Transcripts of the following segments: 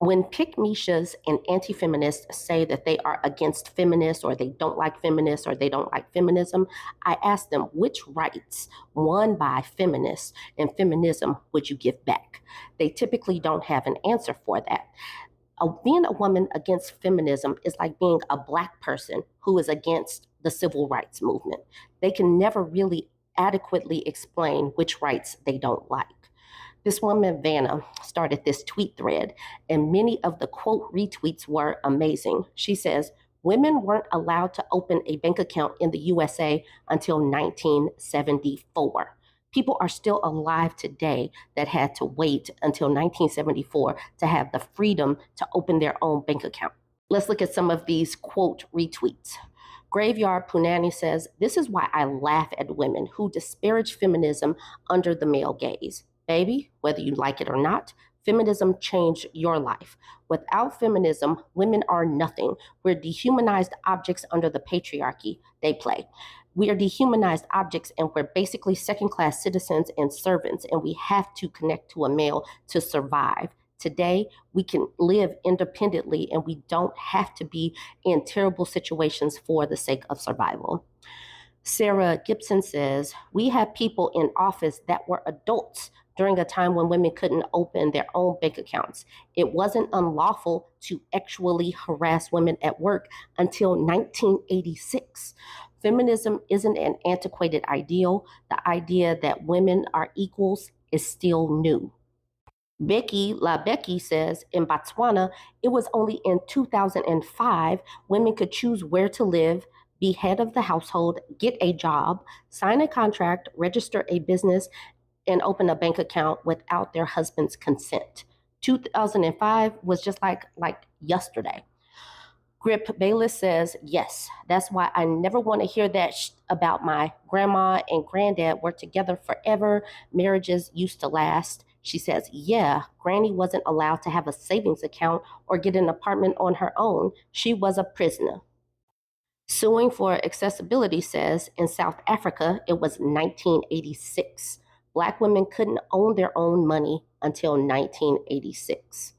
When pick-me-shas and anti-feminists say that they are against feminists or they don't like feminists or they don't like feminism, I ask them which rights won by feminists and feminism would you give back? They typically don't have an answer for that. Being a woman against feminism is like being a Black person who is against the civil rights movement. They can never really adequately explain which rights they don't like. This woman, Vanna, started this tweet thread, and many of the quote retweets were amazing. She says, women weren't allowed to open a bank account in the USA until 1974. People are still alive today that had to wait until 1974 to have the freedom to open their own bank account. Let's look at some of these quote retweets. Graveyard Punani says, this is why I laugh at women who disparage feminism under the male gaze. Baby, whether you like it or not, feminism changed your life. Without feminism, women are nothing. We're dehumanized objects under the patriarchy they play. We are dehumanized objects and we're basically second-class citizens and servants, and we have to connect to a male to survive. Today, we can live independently and we don't have to be in terrible situations for the sake of survival. Sarah Gibson says, we have people in office that were adults during a time when women couldn't open their own bank accounts. It wasn't unlawful to actually harass women at work until 1986. Feminism isn't an antiquated ideal. The idea that women are equals is still new. Becky LaBecky says, in Botswana, it was only in 2005 women could choose where to live, be head of the household, get a job, sign a contract, register a business, and open a bank account without their husband's consent. 2005 was just like yesterday. Grip Bayless says, yes, that's why I never want to hear that about my grandma and granddad were together forever. Marriages used to last. She says, yeah, Granny wasn't allowed to have a savings account or get an apartment on her own. She was a prisoner. Suing for Accessibility says, in South Africa, it was 1986. Black women couldn't own their own money until 1986.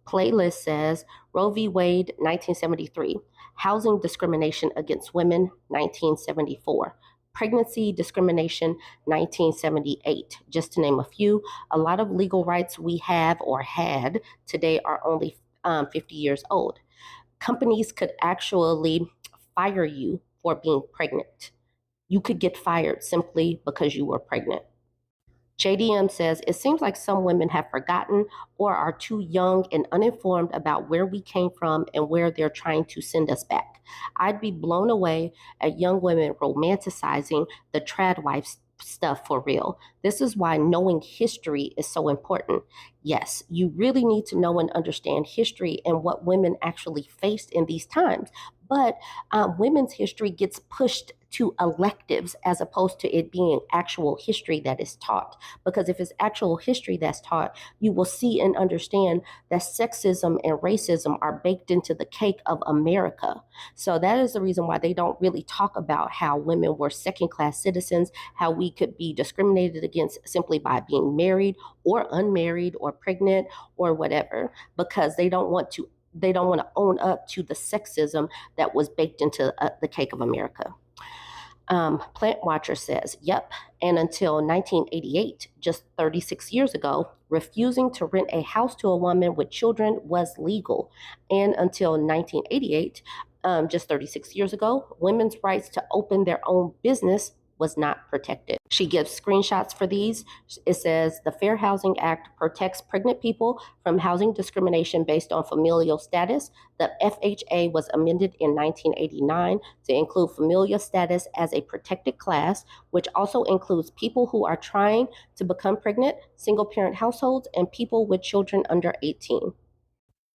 Playlist says, Roe v. Wade, 1973. Housing discrimination against women, 1974. Pregnancy discrimination, 1978. Just to name a few, a lot of legal rights we have or had today are only 50 years old. Companies could actually fire you for being pregnant. You could get fired simply because you were pregnant. JDM says, it seems like some women have forgotten or are too young and uninformed about where we came from and where they're trying to send us back. I'd be blown away at young women romanticizing the trad wife stuff for real. This is why knowing history is so important. Yes, you really need to know and understand history and what women actually faced in these times. But women's history gets pushed to electives as opposed to it being actual history that is taught. Because if it's actual history that's taught, you will see and understand that sexism and racism are baked into the cake of America. So that is the reason why they don't really talk about how women were second-class citizens, how we could be discriminated against simply by being married or unmarried or pregnant or whatever, because they don't want to own up to the sexism that was baked into the cake of America. Plant Watcher says, yep, and until 1988, just 36 years ago, refusing to rent a house to a woman with children was legal. And until 1988, just 36 years ago, women's rights to open their own business was not protected. She gives screenshots for these. It says the Fair Housing Act protects pregnant people from housing discrimination based on familial status. The FHA was amended in 1989 to include familial status as a protected class, which also includes people who are trying to become pregnant, single-parent households, and people with children under 18.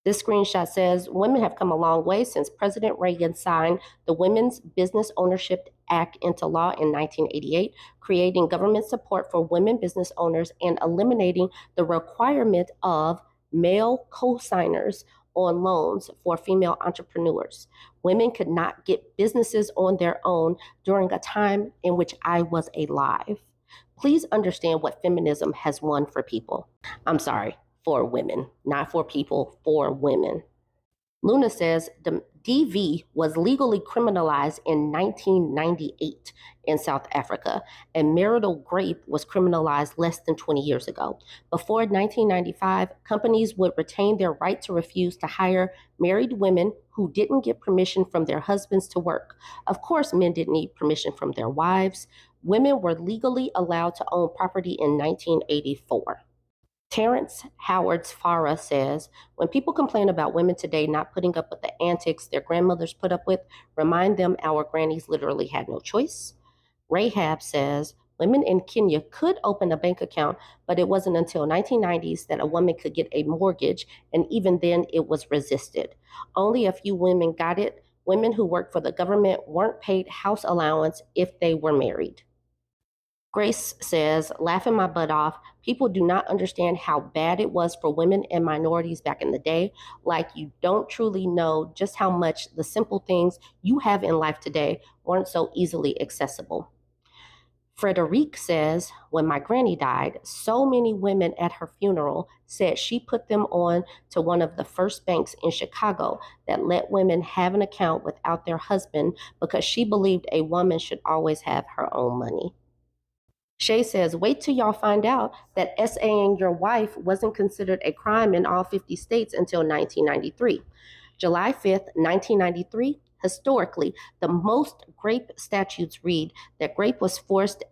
This screenshot says, women have come a long way since President Reagan signed the Women's Business Ownership Act into law in 1988, creating government support for women business owners and eliminating the requirement of male co-signers on loans for female entrepreneurs. Women could not get businesses on their own during a time in which I was alive. Please understand what feminism has won for people. I'm sorry. for women, not for people, for women. Luna says the DV was legally criminalized in 1998 in South Africa, and marital rape was criminalized less than 20 years ago. Before 1995, companies would retain their right to refuse to hire married women who didn't get permission from their husbands to work. Of course, men didn't need permission from their wives. Women were legally allowed to own property in 1984. Terrence Howard's Farah says, when people complain about women today not putting up with the antics their grandmothers put up with, remind them our grannies literally had no choice. Rahab says, women in Kenya could open a bank account, but it wasn't until 1990s that a woman could get a mortgage, and even then it was resisted. Only a few women got it. Women who worked for the government weren't paid house allowance if they were married. Grace says, laughing my butt off, people do not understand how bad it was for women and minorities back in the day. Like you don't truly know just how much the simple things you have in life today weren't so easily accessible. Frederique says, when my granny died, so many women at her funeral said she put them on to one of the first banks in Chicago that let women have an account without their husband because she believed a woman should always have her own money. Shay says, wait till y'all find out that SAing your wife wasn't considered a crime in all 50 states until 1993. July 5th, 1993, historically, the most grape statutes read that grape was forced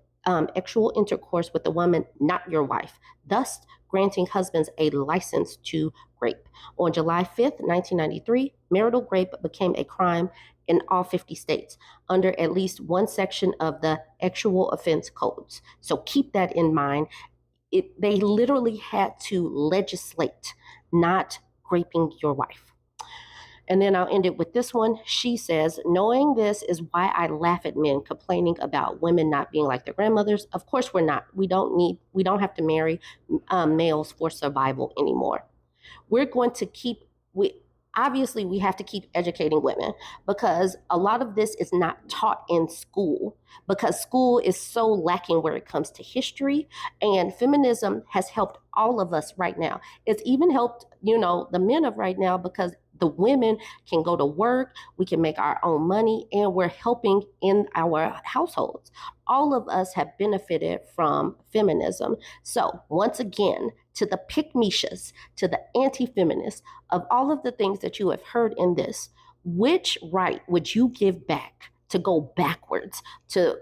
sexual intercourse with a woman, not your wife, thus granting husbands a license to grape. On July 5th, 1993, marital rape became a crime in all 50 states under at least one section of the actual offense codes. So keep that in mind. They literally had to legislate not raping your wife. And then I'll end it with this one. She says, knowing this is why I laugh at men complaining about women not being like their grandmothers. Of course we're not. We don't have to marry males for survival anymore. We're going to obviously we have to keep educating women because a lot of this is not taught in school because school is so lacking where it comes to history, and feminism has helped all of us right now. It's even helped, the men of right now because the women can go to work, we can make our own money, and we're helping in our households. All of us have benefited from feminism. So once again, to the pick-me-shas, to the anti-feminists, of all of the things that you have heard in this, which right would you give back to go backwards to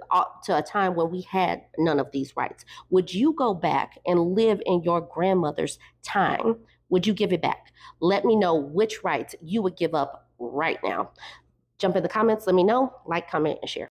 a time when we had none of these rights? Would you go back and live in your grandmother's time? Would you give it back? Let me know which rights you would give up right now. Jump in the comments, let me know, like, comment, and share.